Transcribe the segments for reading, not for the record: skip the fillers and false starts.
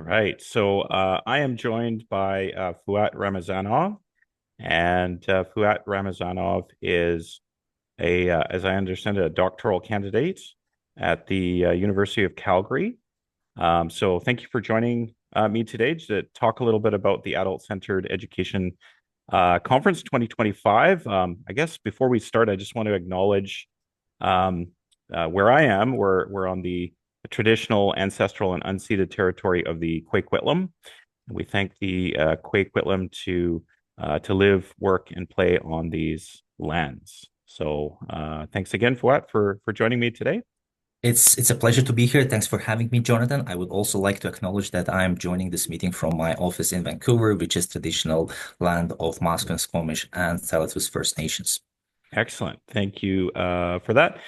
right. So I am joined by Fuat Ramazanov, and Fuat Ramazanov is as I understand it, a doctoral candidate at the University of Calgary. So thank you for joining me today to talk a little bit about the Adult-Centered Education Conference 2025. I guess before we start, I just want to acknowledge um, where I am. We're on the traditional, ancestral, and unceded territory of the Quaquitlam. We thank the Quaquitlam to live, work, and play on these lands. So thanks again, Fuat, for joining me today. It's a pleasure to be here. Thanks for having me, Jonathan. I would also like to acknowledge that I am joining this meeting from my office in Vancouver, which is traditional land of Musqueam, Squamish, and Tsleil-Waututh First Nations. Excellent. Thank you for that.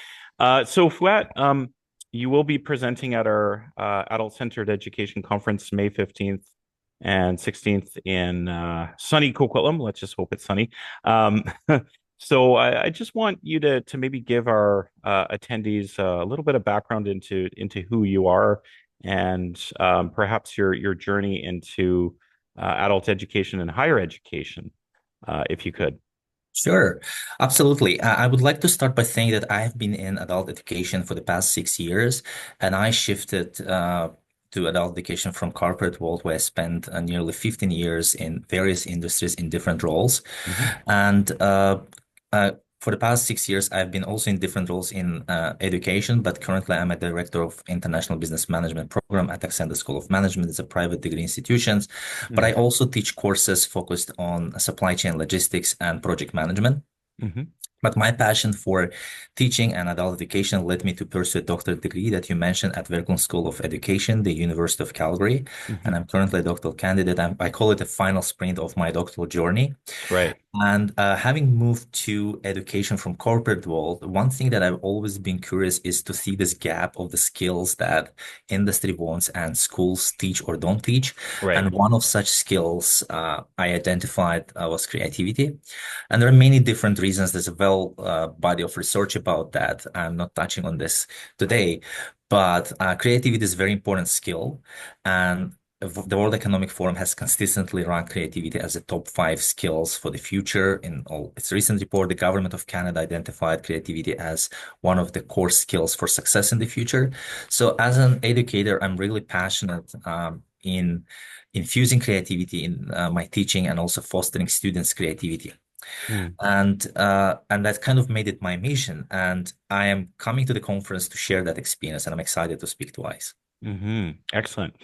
So, Fuat, you will be presenting at our Adult-Centered Education Conference May 15th and 16th in sunny Coquitlam. Let's just hope it's sunny. Um, so I just want you to maybe give our attendees a little bit of background into who you are and perhaps your journey into adult education and higher education, if you could. Sure, absolutely. I would like to start by saying that I have been in adult education for the past 6 years, and I shifted to adult education from corporate world, where I spent nearly 15 years in various industries in different roles. Hmm. And uh, for the past 6 years, I've been also in different roles in education, but currently I'm a director of International Business Management Program at Accent School of Management. It's a private degree institution, but I also teach courses focused on supply chain logistics and project management. Hmm. But my passion for teaching and adult education led me to pursue a doctorate degree that you mentioned at Verkland School of Education, the University of Calgary. And Hmm. I'm currently a doctoral candidate. I call it the final sprint of my doctoral journey. Right. And having moved to education from corporate world, one thing that I've always been curious is to see this gap of the skills that industry wants and schools teach or don't teach. Right. And one of such skills I identified was creativity. And there are many different reasons. There's a body of research about that. I'm not touching on this today, but creativity is a very important skill. And the World Economic Forum has consistently ranked creativity as a top 5 skills for the future. In all its recent report, the government of Canada identified creativity as one of the core skills for success in the future. So, as an educator, I'm really passionate in infusing creativity in my teaching and also fostering students' creativity. Mm. And that kind of made it my mission. And I am coming to the conference to share that experience, and I'm excited to speak twice. Hmm. Excellent.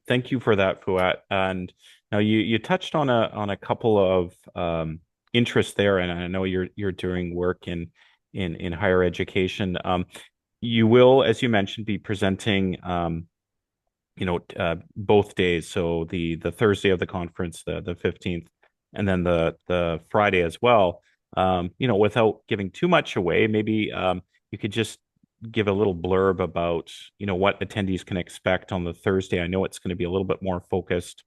Thank you for that, Fuat. And now you touched on a couple of interests there, and I know you're doing work in higher education. You will, as you mentioned, be presenting both days. So the Thursday of the conference, the 15th, and then the Friday as well. Without giving too much away, maybe you could just give a little blurb about, what attendees can expect on the Thursday. I know it's going to be a little bit more focused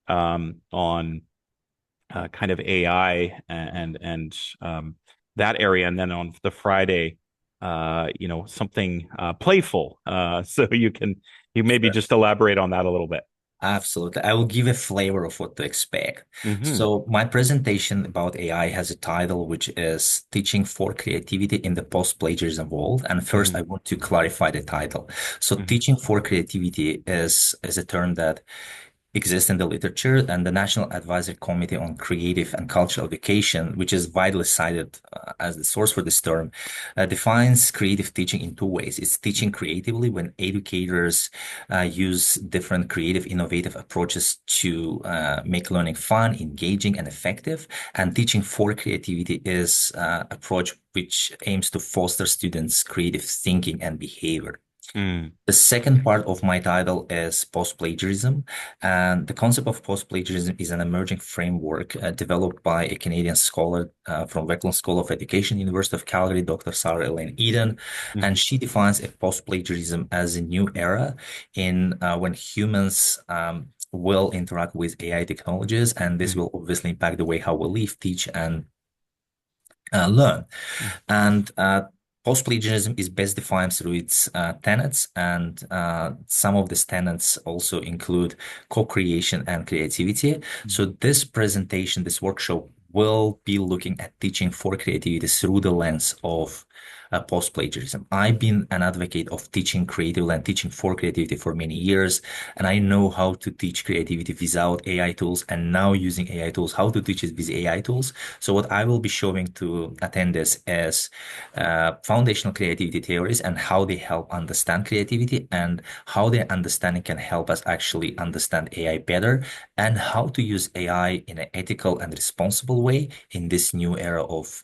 on kind of AI and that area, and then on the Friday, something playful. So you maybe just elaborate on that a little bit. Absolutely. I will give a flavor of what to expect. Hmm. So my presentation about AI has a title, which is Teaching for Creativity in the Post-Plagiarism World. And first, Hmm. I want to clarify the title. So Hmm. teaching for creativity is a term that exists in the literature, and the National Advisory Committee on Creative and Cultural Education, which is widely cited as the source for this term, defines creative teaching in 2 ways. It's teaching creatively when educators use different creative, innovative approaches to make learning fun, engaging, and effective. And teaching for creativity is approach which aims to foster students' creative thinking and behavior. Mm. The second part of my title is post-plagiarism. And the concept of post-plagiarism is an emerging framework developed by a Canadian scholar from Verkland School of Education, University of Calgary, Dr. Sarah Elaine Eden. And Hmm. she defines a post-plagiarism as a new era in when humans will interact with AI technologies. And this Hmm. will obviously impact the way how we live, teach, and learn. Hmm. And Post-plagiarism is best defined through its tenets, and some of these tenets also include co-creation and creativity. So this presentation, this workshop, will be looking at teaching for creativity through the lens of post-plagiarism. I've been an advocate of teaching creative and teaching for creativity for many years, and I know how to teach creativity without AI tools, and now using AI tools, how to teach it with AI tools. So what I will be showing to attendees is foundational creativity theories and how they help understand creativity, and how their understanding can help us actually understand AI better, and how to use AI in an ethical and responsible way in this new era of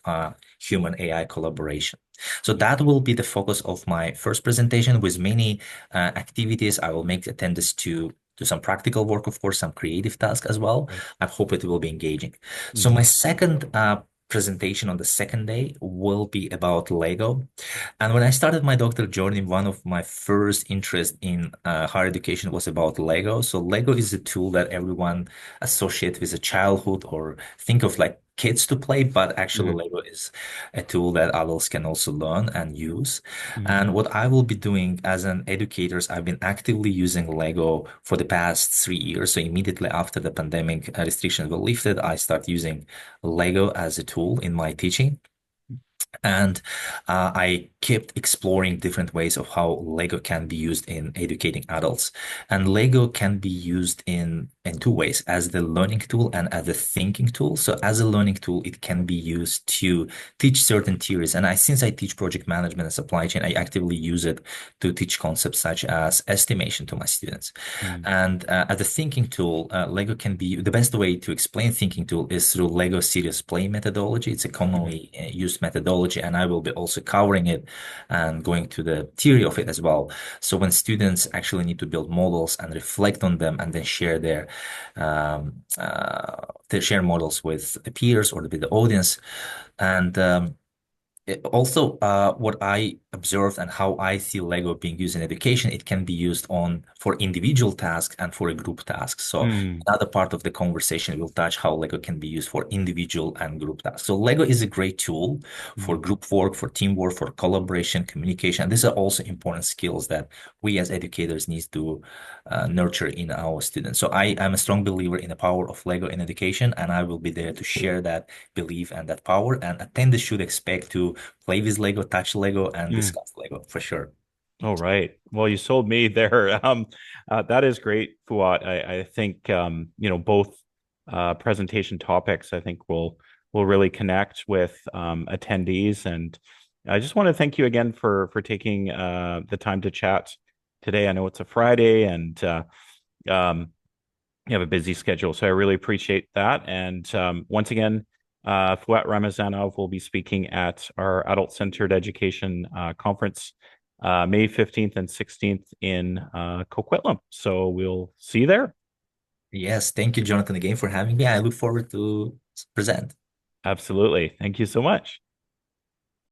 human AI collaboration. So that will be the focus of my first presentation, with many activities. I will make attendees to do some practical work, of course, some creative tasks as well. Right. I hope it will be engaging. So my Mm-hmm. second presentation on the second day will be about Lego. And when I started my doctoral journey, one of my first interests in higher education was about Lego. So Lego is a tool that everyone associates with a childhood or think of like kids to play, but actually Mm-hmm. Lego is a tool that adults can also learn and use. Mm-hmm. And what I will be doing as an educator, I've been actively using Lego for the past 3 years. So immediately after the pandemic restrictions were lifted, I started using Lego as a tool in my teaching. And I kept exploring different ways of how Lego can be used in educating adults. And Lego can be used in two ways, as the learning tool and as a thinking tool. So as a learning tool, it can be used to teach certain theories. And since I teach project management and supply chain, I actively use it to teach concepts such as estimation to my students. And as a thinking tool, Lego can be the best way to explain thinking tool is through Lego serious play methodology. It's a Mm-hmm. commonly used methodology, and I will be also covering it and going to the theory of it as well. So when students actually need to build models and reflect on them, and then share their share models with the peers or with the audience, and also, what I observed and how I see Lego being used in education, it can be used on for individual tasks and for a group task. So Mm-hmm. another part of the conversation will touch how Lego can be used for individual and group tasks. So Lego is a great tool for group work, for teamwork, for collaboration, communication. And these are also important skills that we as educators need to nurture in our students. So I am a strong believer in the power of Lego in education, and I will be there to share that belief and that power. And attenders should expect to play with Lego, touch Lego, and Mm-hmm. discuss Lego for sure. All right. Well, you sold me there. That is great, Fuat. I think both presentation topics I think will really connect with attendees, and I just want to thank you again for taking the time to chat today. I know it's a Friday, and um, you have a busy schedule, so I really appreciate that. And once again, Fuat Ramazanov will be speaking at our Adult Centered Education Conference May 15th and 16th in Coquitlam. So we'll see you there. Yes, thank you, Jonathan, again for having me. I look forward to present. Absolutely. Thank you so much.